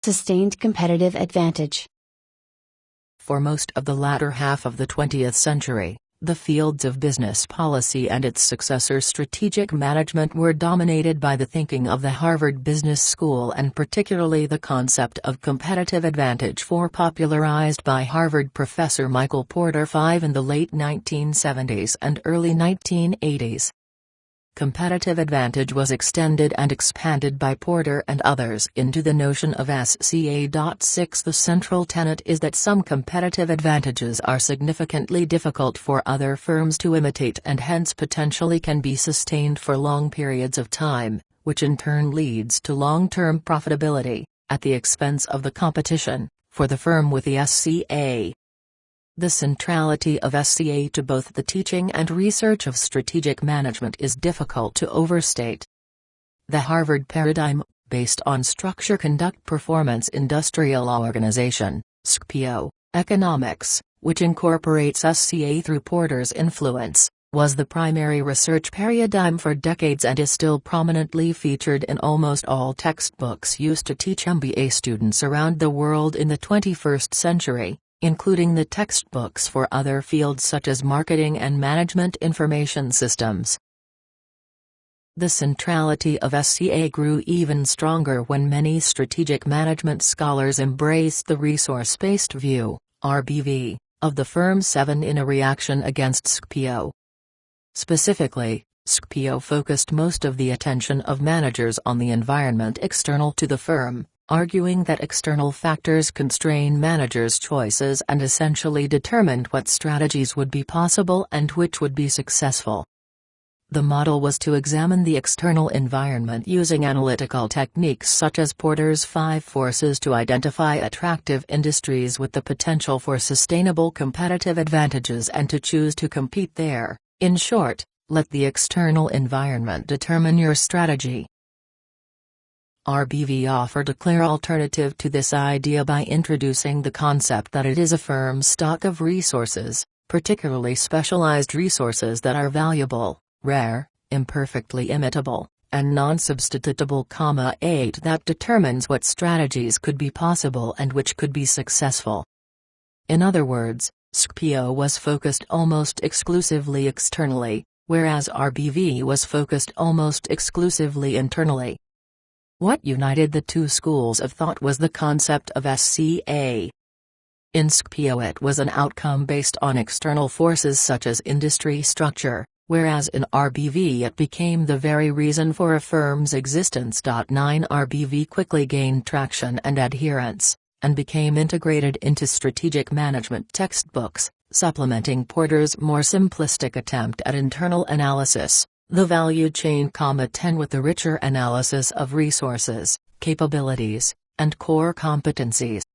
Sustained competitive advantage. For most of the latter half of the 20th century, the fields of business policy and its successor strategic management were dominated by the thinking of the Harvard Business School, and particularly the concept of competitive advantage popularized by Harvard professor Michael Porter5 in the late 1970s and early 1980s. Competitive advantage was extended and expanded by Porter and others into the notion of SCA.6. The central tenet is that some competitive advantages are significantly difficult for other firms to imitate and hence potentially can be sustained for long periods of time, which in turn leads to long-term profitability, at the expense of the competition, for the firm with the SCA. The centrality of SCA to both the teaching and research of strategic management is difficult to overstate. The Harvard paradigm, based on structure conduct performance industrial organization, SCPIO, economics, which incorporates SCA through Porter's influence, was the primary research paradigm for decades and is still prominently featured in almost all textbooks used to teach MBA students around the world in the 21st century, including the textbooks for other fields such as marketing and management information systems. The centrality of SCA grew even stronger when many strategic management scholars embraced the resource-based view, RBV, of the firm's 7 in a reaction against SCPIO. Specifically, SCPIO focused most of the attention of managers on the environment external to the firm, arguing that external factors constrain managers' choices and essentially determined what strategies would be possible and which would be successful. The model was to examine the external environment using analytical techniques such as Porter's 5 forces to identify attractive industries with the potential for sustainable competitive advantages and to choose to compete there. In short, let the external environment determine your strategy. RBV offered a clear alternative to this idea by introducing the concept that it is a firm's stock of resources, particularly specialized resources that are valuable, rare, imperfectly imitable, and non-substitutable, 8 that determines what strategies could be possible and which could be successful. In other words, SCPIO was focused almost exclusively externally, whereas RBV was focused almost exclusively internally. What united the two schools of thought was the concept of SCA. In SCPIO it was an outcome based on external forces such as industry structure, whereas in RBV it became the very reason for a firm's existence. 9 RBV quickly gained traction and adherence, and became integrated into strategic management textbooks, supplementing Porter's more simplistic attempt at internal analysis, the value chain, 10 with the richer analysis of resources, capabilities, and core competencies.